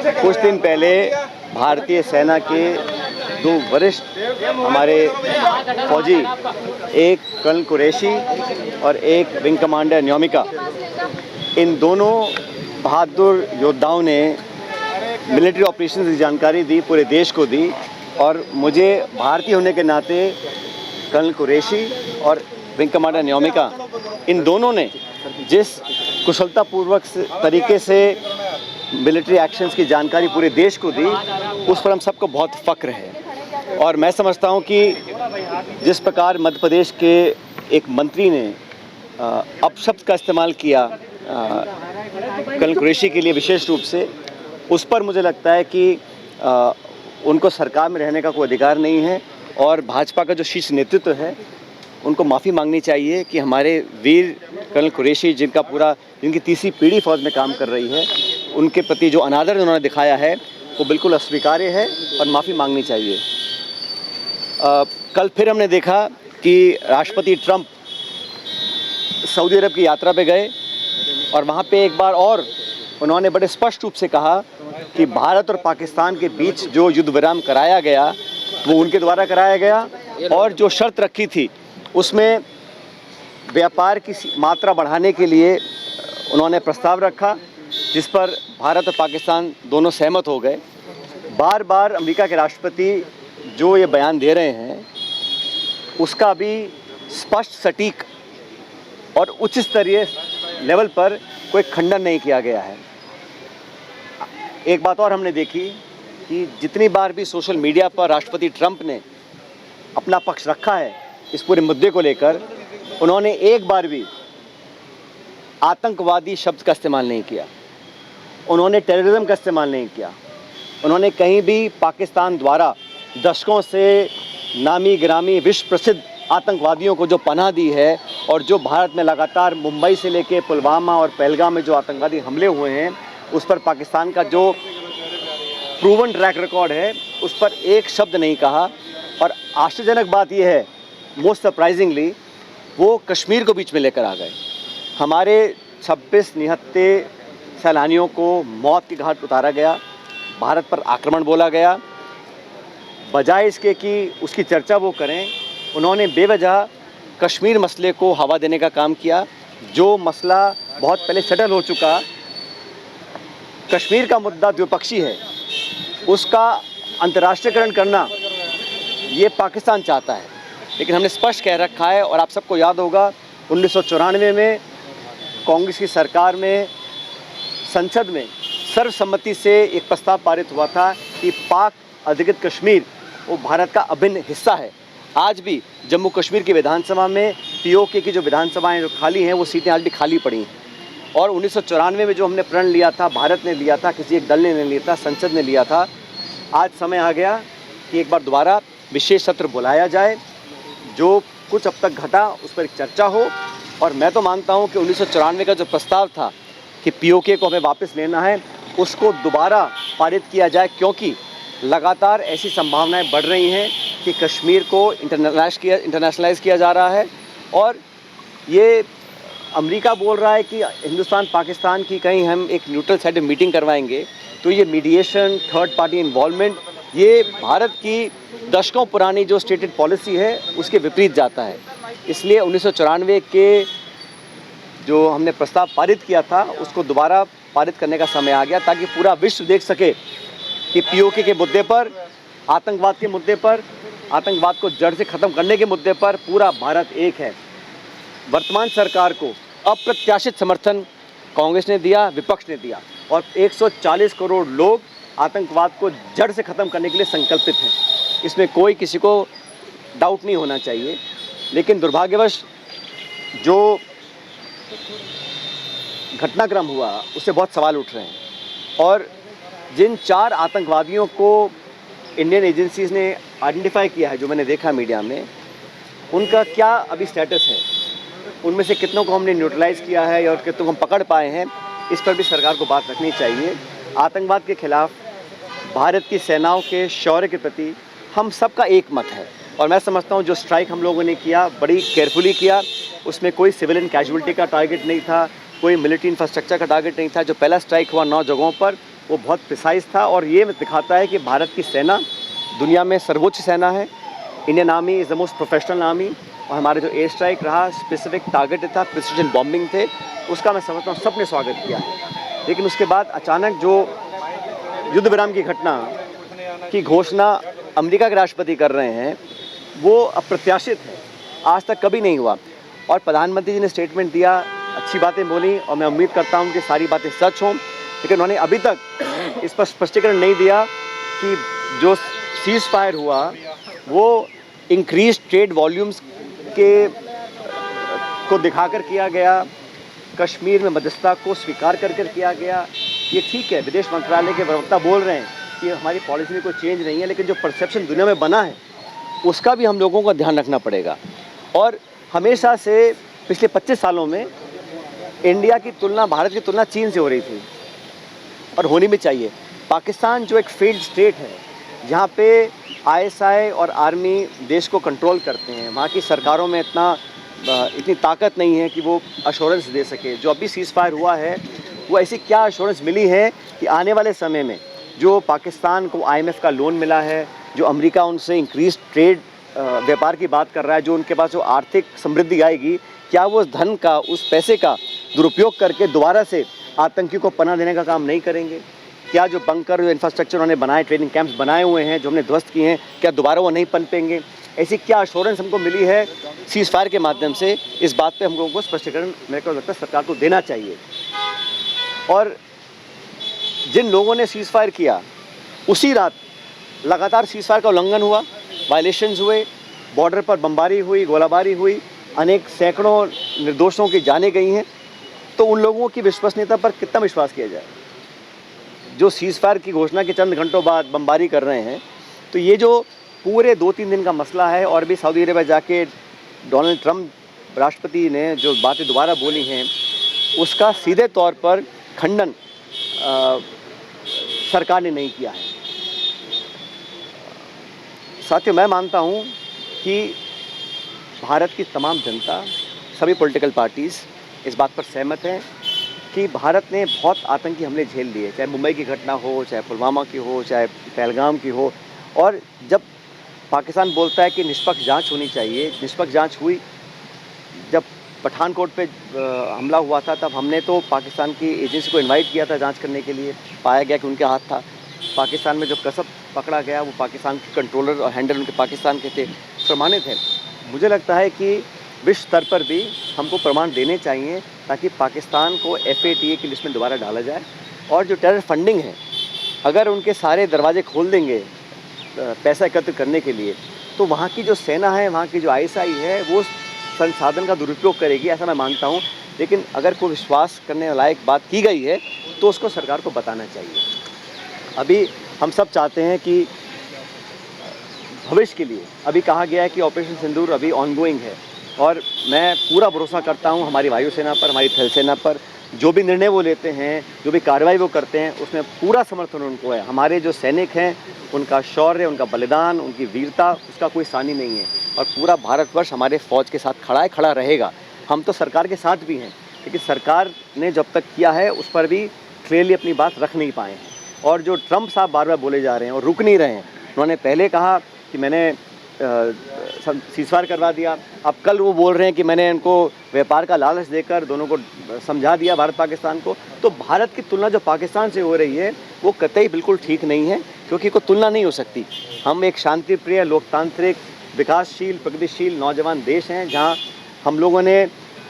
कुछ दिन पहले भारतीय सेना के दो वरिष्ठ हमारे फौजी, एक कर्नल कुरैशी और एक विंग कमांडर न्योमिका, इन दोनों बहादुर योद्धाओं ने मिलिट्री ऑपरेशंस की जानकारी दी, पूरे देश को दी। और मुझे भारतीय होने के नाते कर्नल कुरैशी और विंग कमांडर न्योमिका, इन दोनों ने जिस कुशलतापूर्वक तरीके से मिलिट्री एक्शंस की जानकारी पूरे देश को दी, उस पर हम सबको बहुत फ़ख्र है। और मैं समझता हूं कि जिस प्रकार मध्य प्रदेश के एक मंत्री ने अपशब्द का इस्तेमाल किया कर्नल कुरैशी के लिए विशेष रूप से, उस पर मुझे लगता है कि उनको सरकार में रहने का कोई अधिकार नहीं है। और भाजपा का जो शीर्ष नेतृत्व है, उनको माफ़ी मांगनी चाहिए कि हमारे वीर कर्नल कुरैशी, जिनकी तीसरी पीढ़ी फौज में काम कर रही है, उनके प्रति जो अनादर उन्होंने दिखाया है वो बिल्कुल अस्वीकार्य है और माफ़ी मांगनी चाहिए। कल फिर हमने देखा कि राष्ट्रपति ट्रंप सऊदी अरब की यात्रा पे गए और वहाँ पे एक बार और उन्होंने बड़े स्पष्ट रूप से कहा कि भारत और पाकिस्तान के बीच जो युद्ध विराम कराया गया वो उनके द्वारा कराया गया, और जो शर्त रखी थी उसमें व्यापार की मात्रा बढ़ाने के लिए उन्होंने प्रस्ताव रखा, जिस पर भारत और पाकिस्तान दोनों सहमत हो गए। बार बार अमेरिका के राष्ट्रपति जो ये बयान दे रहे हैं, उसका भी स्पष्ट, सटीक और उच्च स्तरीय लेवल पर कोई खंडन नहीं किया गया है। एक बात और हमने देखी कि जितनी बार भी सोशल मीडिया पर राष्ट्रपति ट्रंप ने अपना पक्ष रखा है इस पूरे मुद्दे को लेकर, उन्होंने एक बार भी आतंकवादी शब्द का इस्तेमाल नहीं किया, उन्होंने टेररिज्म का इस्तेमाल नहीं किया, उन्होंने कहीं भी पाकिस्तान द्वारा दशकों से नामी गिरामी विश्व प्रसिद्ध आतंकवादियों को जो पनाह दी है और जो भारत में लगातार मुंबई से लेकर पुलवामा और पहलगाम में जो आतंकवादी हमले हुए हैं, उस पर पाकिस्तान का जो प्रूवन ट्रैक रिकॉर्ड है, उस पर एक शब्द नहीं कहा। और आश्चर्यजनक बात यह है, मोस्ट सरप्राइजिंगली, वो कश्मीर को बीच में लेकर आ गए। हमारे 26 निहत्थे सैलानियों को मौत की घाट उतारा गया, भारत पर आक्रमण बोला गया। बजाय इसके कि उसकी चर्चा वो करें, उन्होंने बेवजह कश्मीर मसले को हवा देने का काम किया, जो मसला बहुत पहले सेटल हो चुका। कश्मीर का मुद्दा द्विपक्षीय है, उसका अंतर्राष्ट्रीयकरण करना ये पाकिस्तान चाहता है, लेकिन हमने स्पष्ट कह रखा है। और आप सबको याद होगा 1994 में कांग्रेस की सरकार में संसद में सर्वसम्मति से एक प्रस्ताव पारित हुआ था कि पाक अधिकृत कश्मीर वो भारत का अभिन्न हिस्सा है। आज भी जम्मू कश्मीर की विधानसभा में पीओके की जो विधानसभाएं जो खाली हैं, वो सीटें आज भी खाली पड़ी हैं। और 1994 में जो हमने प्रण लिया था, भारत ने लिया था, किसी एक दल ने नहीं लिया था, संसद ने लिया था। आज समय आ गया कि एक बार दोबारा विशेष सत्र बुलाया जाए, जो कुछ अब तक घटा उस पर एक चर्चा हो। और मैं तो मानता हूं कि 1994 का जो प्रस्ताव था कि पीओके को हमें वापस लेना है, उसको दोबारा पारित किया जाए, क्योंकि लगातार ऐसी संभावनाएं बढ़ रही हैं कि कश्मीर को इंटरनेशनलाइज किया जा रहा है। और ये अमेरिका बोल रहा है कि हिंदुस्तान पाकिस्तान की कहीं हम एक न्यूट्रल साइड मीटिंग करवाएंगे, तो ये मीडिएशन, थर्ड पार्टी इन्वॉल्वमेंट, ये भारत की दशकों पुरानी जो स्टेटेड पॉलिसी है उसके विपरीत जाता है। इसलिए 1994 के जो हमने प्रस्ताव पारित किया था, उसको दोबारा पारित करने का समय आ गया, ताकि पूरा विश्व देख सके कि पीओके के मुद्दे पर, आतंकवाद के मुद्दे पर, आतंकवाद को जड़ से ख़त्म करने के मुद्दे पर पूरा भारत एक है। वर्तमान सरकार को अप्रत्याशित समर्थन कांग्रेस ने दिया, विपक्ष ने दिया, और 140 करोड़ लोग आतंकवाद को जड़ से ख़त्म करने के लिए संकल्पित हैं। इसमें कोई किसी को डाउट नहीं होना चाहिए। लेकिन दुर्भाग्यवश जो घटनाक्रम हुआ, उससे बहुत सवाल उठ रहे हैं। और जिन 4 आतंकवादियों को इंडियन एजेंसीज़ ने आइडेंटिफाई किया है, जो मैंने देखा मीडिया में, उनका क्या अभी स्टेटस है, उनमें से कितनों को हमने न्यूट्रलाइज़ किया है और कितनों को हम पकड़ पाए हैं, इस पर भी सरकार को बात रखनी चाहिए। आतंकवाद के खिलाफ भारत की सेनाओं के शौर्य के प्रति हम सबका एक मत है। और मैं समझता हूँ जो स्ट्राइक हम लोगों ने किया, बड़ी केयरफुली किया, उसमें कोई सिविलियन कैजुअलिटी का टारगेट नहीं था, कोई मिलिट्री इंफ्रास्ट्रक्चर का टारगेट नहीं था। जो पहला स्ट्राइक हुआ 9 जगहों पर, वो बहुत प्रिसाइज था और ये दिखाता है कि भारत की सेना दुनिया में सर्वोच्च सेना है। Indian army is the most professional army और हमारा जो एयर स्ट्राइक रहा, स्पेसिफिक टारगेट था, प्रिसिजन बॉम्बिंग थे, उसका मैं समझता हूँ सबने स्वागत किया है। लेकिन उसके बाद अचानक जो युद्ध विराम की घटना की घोषणा अमेरिका के राष्ट्रपति कर रहे हैं, वो अप्रत्याशित है, आज तक कभी नहीं हुआ। और प्रधानमंत्री जी ने स्टेटमेंट दिया, अच्छी बातें बोली और मैं उम्मीद करता हूँ कि सारी बातें सच हों, लेकिन उन्होंने अभी तक इस पर स्पष्टीकरण नहीं दिया कि जो सीज़ फायर हुआ वो इंक्रीज ट्रेड वॉल्यूम्स के को दिखाकर किया गया, कश्मीर में मध्यस्थता को स्वीकार कर किया गया। ये ठीक है, विदेश मंत्रालय के प्रवक्ता बोल रहे हैं कि हमारी पॉलिसी में कोई चेंज नहीं है, लेकिन जो परसेप्शन दुनिया में बना है उसका भी हम लोगों को ध्यान रखना पड़ेगा। और हमेशा से पिछले 25 सालों में इंडिया की तुलना, भारत की तुलना चीन से हो रही थी और होनी भी चाहिए। पाकिस्तान जो एक फेल्ड स्टेट है, जहाँ पे आईएसआई और आर्मी देश को कंट्रोल करते हैं, वहाँ की सरकारों में इतनी ताकत नहीं है कि वो अश्योरेंस दे सके। जो अभी सीज़ फायर हुआ है वो ऐसी क्या अश्योरेंस मिली है कि आने वाले समय में जो पाकिस्तान को IMF का लोन मिला है, जो अमेरिका उनसे इंक्रीज ट्रेड व्यापार की बात कर रहा है, जो उनके पास जो आर्थिक समृद्धि आएगी, क्या वो उस धन का, उस पैसे का दुरुपयोग करके दोबारा से आतंकियों को पनाह देने का काम नहीं करेंगे? क्या जो बंकर, जो इंफ्रास्ट्रक्चर उन्होंने बनाए, ट्रेनिंग कैंप्स बनाए हुए हैं, जो हमने ध्वस्त किए हैं, क्या दोबारा वो नहीं पनपेंगे? ऐसी क्या अश्योरेंस हमको मिली है सीज़ फायर के माध्यम से? इस बात पे हम लोगों को स्पष्टीकरण मेरे को लगता है सरकार को देना चाहिए। और जिन लोगों ने सीज़ फायर किया, उसी रात लगातार सीज़ फायर का उल्लंघन हुआ, वायलेशंस हुए, बॉर्डर पर बमबारी हुई, गोलाबारी हुई, अनेक सैकड़ों निर्दोषों की जानें गई हैं। तो उन लोगों की विश्वसनीयता पर कितना विश्वास किया जाए जो सीज़ फायर की घोषणा के चंद घंटों बाद बमबारी कर रहे हैं? तो ये जो पूरे 2-3 दिन का मसला है, और भी सऊदी अरेबिया जाके डोनाल्ड ट्रंप राष्ट्रपति ने जो बातें दोबारा बोली हैं, उसका सीधे तौर पर खंडन सरकार ने नहीं किया है। साथियों, मैं मानता हूँ कि भारत की तमाम जनता, सभी पॉलिटिकल पार्टीज़ इस बात पर सहमत हैं कि भारत ने बहुत आतंकी हमले झेल लिए, चाहे मुंबई की घटना हो, चाहे पुलवामा की हो, चाहे पहलगाम की हो। और जब पाकिस्तान बोलता है कि निष्पक्ष जांच होनी चाहिए, निष्पक्ष जांच हुई। जब पठानकोट पे हमला हुआ था, तब हमने तो पाकिस्तान की एजेंसी को इनवाइट किया था जांच करने के लिए, पाया गया कि उनके हाथ था। पाकिस्तान में जो कसब पकड़ा गया, वो पाकिस्तान के कंट्रोलर और हैंडल उनके पाकिस्तान के थे, प्रमाणित है। मुझे लगता है कि विश्व स्तर पर भी हमको प्रमाण देने चाहिए ताकि पाकिस्तान को FATA की लिस्ट में दोबारा डाला जाए। और जो टेरर फंडिंग है, अगर उनके सारे दरवाजे खोल देंगे पैसा एकत्र करने के लिए, तो वहाँ की जो सेना है, वहाँ की जो ISI है, वो संसाधन का दुरुपयोग करेगी, ऐसा मैं मानता हूँ। लेकिन अगर कोई विश्वास करने लायक बात की गई है तो उसको सरकार को बताना चाहिए। अभी हम सब चाहते हैं कि भविष्य के लिए, अभी कहा गया है कि ऑपरेशन सिंदूर अभी ऑनगोइंग है, और मैं पूरा भरोसा करता हूँ हमारी वायुसेना पर, हमारी थल सेना पर। जो भी निर्णय वो लेते हैं, जो भी कार्रवाई वो करते हैं, उसमें पूरा समर्थन उनको है। हमारे जो सैनिक हैं, उनका शौर्य, उनका बलिदान, उनकी वीरता, उसका कोई सानी नहीं है। और पूरा भारतवर्ष हमारे फ़ौज के साथ खड़ा है, खड़ा रहेगा। हम तो सरकार के साथ भी हैं, लेकिन सरकार ने जब तक किया है उस पर भी क्लियरली अपनी बात रख नहीं पाए हैं। और जो ट्रंप साहब बार बार बोले जा रहे हैं और रुक नहीं रहे हैं, उन्होंने पहले कहा कि मैंने सीज़फायर करवा दिया, अब कल वो बोल रहे हैं कि मैंने इनको व्यापार का लालच देकर दोनों को समझा दिया, भारत पाकिस्तान को। तो भारत की तुलना जो पाकिस्तान से हो रही है वो कतई बिल्कुल ठीक नहीं है, क्योंकि कोई तुलना नहीं हो सकती। हम एक शांति प्रिय, लोकतांत्रिक, विकासशील, प्रगतिशील नौजवान देश हैं, जहाँ हम लोगों ने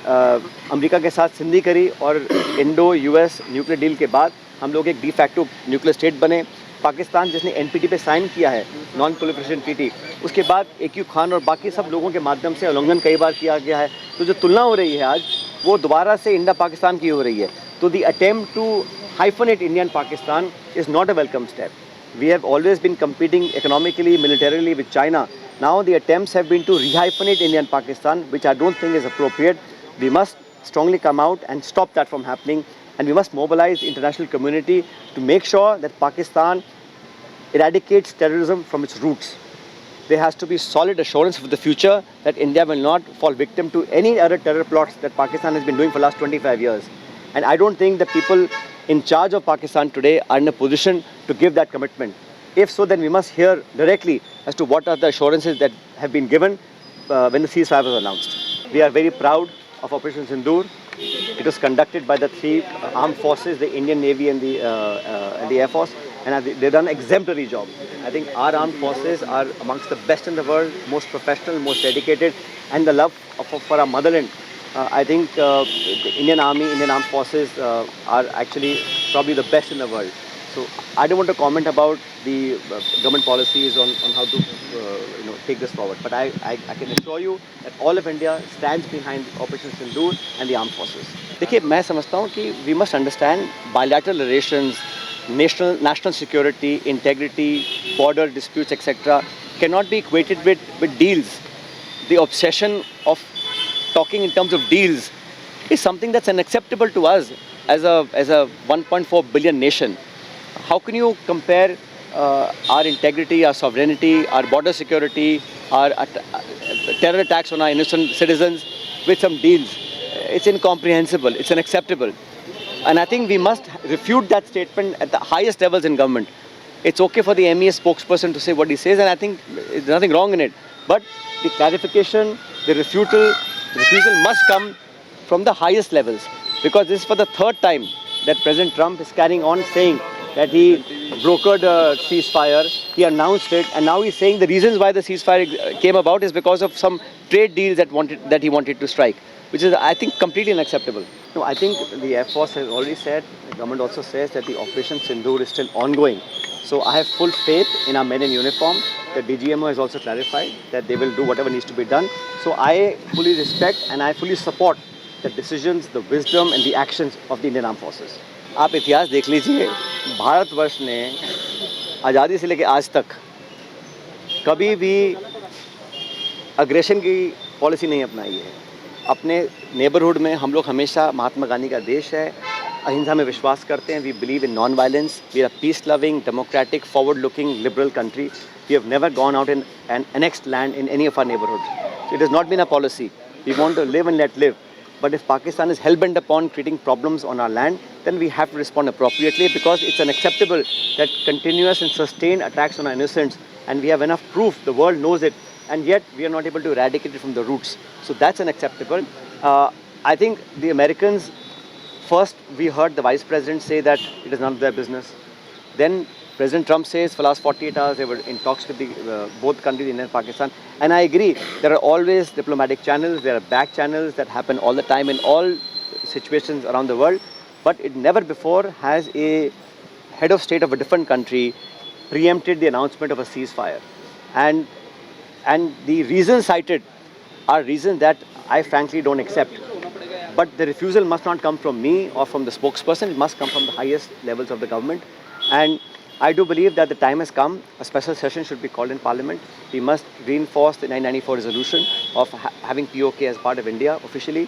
अमेरिका के साथ संधि करी और इंडो-US न्यूक्लियर डील के बाद हम लोग एक डी फैक्टो न्यूक्लियर स्टेट बने। पाकिस्तान जिसने NPT पे साइन किया है, नॉन प्रोलिफरेशन ट्रीटी, उसके बाद AQ खान और बाकी सब लोगों के माध्यम से उल्लंघन कई बार किया गया है। तो जो तुलना हो रही है आज, वो दोबारा से इंडिया पाकिस्तान की हो रही है। तो the attempt to hyphenate India and Pakistan is not a welcome step. We have always been competing economically, militarily with China. Now the attempts have been to rehyphenate India and Pakistan, which I don't think is appropriate. We must strongly come out and stop that from happening. And we must mobilize the international community to make sure that Pakistan eradicates terrorism from its roots. There has to be solid assurance for the future that India will not fall victim to any other terror plots that Pakistan has been doing for the last 25 years. And I don't think that people in charge of Pakistan today are in a position to give that commitment. If so, then we must hear directly as to what are the assurances that have been given when the ceasefire was announced. We are very proud of Operation Sindoor. It was conducted by the three armed forces, the Indian Navy and the Air Force, and they've done an exemplary job. I think our armed forces are amongst the best in the world, most professional, most dedicated, and the love for our motherland. I think the Indian Army, Indian Armed Forces are actually probably the best in the world. So I don't want to comment about the government policies on how to take this forward. But I can assure you that all of India stands behind Operation Sindoor and the armed forces. देखिए मैं समझता हूँ कि we must understand bilateral relations, national security, integrity, border disputes, etc. cannot be equated with deals. The obsession of talking in terms of deals is something that's unacceptable to us as a 1.4 billion nation. How can you compare our integrity, our sovereignty, our border security, our terror attacks on our innocent citizens with some deals? It's incomprehensible, it's unacceptable. And I think we must refute that statement at the highest levels in government. It's okay for the MEA spokesperson to say what he says, and I think there's nothing wrong in it. But the clarification, the refusal must come from the highest levels. Because this is for the third time that President Trump is carrying on saying that he brokered a ceasefire, he announced it, and now he's saying the reasons why the ceasefire came about is because of some trade deals that he wanted to strike, which is, I think, completely unacceptable. No, I think the Air Force has already said, the government also says that the Operation Sindoor is still ongoing. So I have full faith in our men in uniform. The DGMO has also clarified that they will do whatever needs to be done. So I fully respect and I fully support the decisions, the wisdom and the actions of the Indian Armed Forces. आप इतिहास देख लीजिए, भारतवर्ष ने आज़ादी से लेकर आज तक कभी भी अग्रेशन की पॉलिसी नहीं अपनाई है. अपने नेबरहुड में हम लोग हमेशा महात्मा गांधी का देश है, अहिंसा में विश्वास करते हैं. We believe in non violence. We are peace loving, democratic, forward looking, liberal country. We have never gone out in an annexed land in any of our neighborhoods. So it has not been a policy. We want to live and let live. But if Pakistan is hell-bent upon creating problems on our land, then we have to respond appropriately, because it's unacceptable that continuous and sustained attacks on our innocents, and we have enough proof, the world knows it, and yet we are not able to eradicate it from the roots. So that's unacceptable. I think the Americans, first we heard the Vice President say that it is none of their business. Then President Trump says for the last 48 hours they were in talks with both countries, India and Pakistan. And I agree, there are always diplomatic channels, there are back channels that happen all the time in all situations around the world. But it never before has a head of state of a different country preempted the announcement of a ceasefire. And the reasons cited are reasons that I frankly don't accept. But the refusal must not come from me or from the spokesperson, it must come from the highest levels of the government. And I do believe that the time has come. A special session should be called in Parliament. We must reinforce the 1994 resolution of having POK as part of India officially.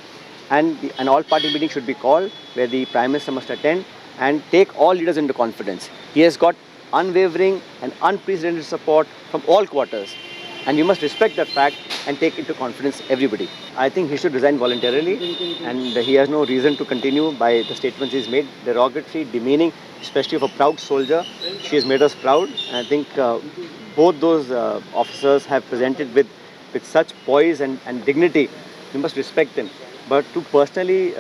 And an all-party meeting should be called where the Prime Minister must attend and take all leaders into confidence. He has got unwavering and unprecedented support from all quarters. And you must respect that fact and take into confidence everybody. I think he should resign voluntarily, and he has no reason to continue by the statements he's made, derogatory, demeaning, especially of a proud soldier. She has made us proud, and I think both those officers have presented with such poise and dignity. We must respect them. But to personally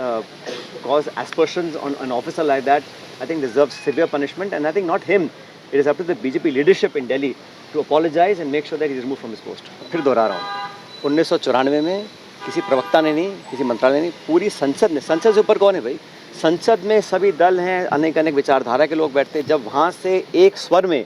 cause aspersions on an officer like that, I think deserves severe punishment, and I think not him. It is up to the BJP leadership in Delhi to apologize and make sure that he is removed from his post. फिर दोहरा रहा हूँ, 1994 में किसी प्रवक्ता ने नहीं, किसी मंत्रालय ने, पूरी संसद ने, संसद से ऊपर कौन है भाई? संसद में सभी दल हैं, अनेक अनेक विचारधारा के लोग बैठते हैं. जब वहाँ से एक स्वर में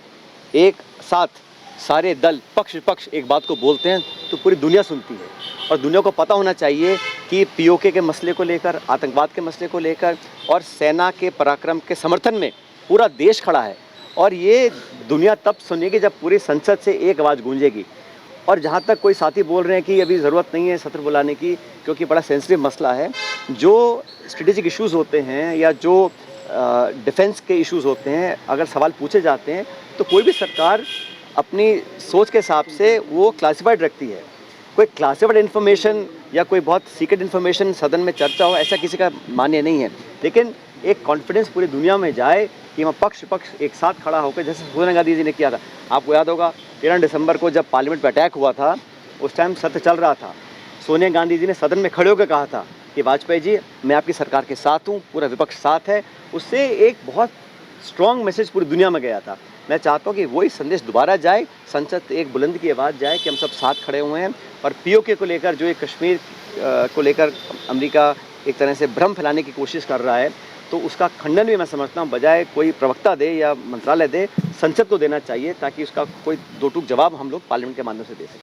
एक साथ सारे दल पक्ष विपक्ष एक बात को बोलते हैं तो पूरी दुनिया सुनती है. और दुनिया को पता होना चाहिए कि पीओके के मसले को लेकर, आतंकवाद के मसले को लेकर और सेना के पराक्रम के समर्थन में पूरा देश खड़ा है. और ये दुनिया तब सुनेगी जब पूरी संसद से एक आवाज़ गूंजेगी. और जहाँ तक कोई साथी बोल रहे हैं कि अभी ज़रूरत नहीं है सत्र बुलाने की क्योंकि बड़ा सेंसिटिव मसला है, जो स्ट्रेटेजिक इश्यूज़ होते हैं या जो डिफेंस के इश्यूज़ होते हैं, अगर सवाल पूछे जाते हैं तो कोई भी सरकार अपनी सोच के हिसाब से वो क्लासिफाइड रखती है. कोई क्लासिफाइड इन्फॉर्मेशन या कोई बहुत सीक्रेट इन्फॉर्मेशन सदन में चर्चा हो, ऐसा किसी का मान्य नहीं है. लेकिन एक कॉन्फिडेंस पूरी दुनिया में जाए कि वहाँ पक्ष विपक्ष एक साथ खड़ा होकर, जैसे सोनिया गांधी जी ने किया था। आपको याद होगा 13 दिसंबर को जब पार्लियामेंट पर अटैक हुआ था, उस टाइम सत्र चल रहा था। सोनिया गांधी जी ने सदन में खड़े होकर कहा था कि वाजपेयी जी, मैं आपकी सरकार के साथ हूँ, पूरा विपक्ष साथ है। उससे एक बहुत स्ट्रॉन्ग मैसेज पूरी दुनिया में गया था। मैं चाहता हूँ कि वही संदेश दोबारा जाए, संसद एक बुलंद की आवाज़ जाए कि हम सब साथ खड़े हुए हैं। और पीओके को लेकर जो ये कश्मीर को लेकर अमेरिका एक तरह से भ्रम फैलाने की कोशिश कर रहा है, तो उसका खंडन भी मैं समझता हूँ बजाय कोई प्रवक्ता दे या मंत्रालय दे, संसद को देना चाहिए, ताकि उसका कोई दो टूक जवाब हम लोग पार्लियामेंट के माध्यम से दे सकें।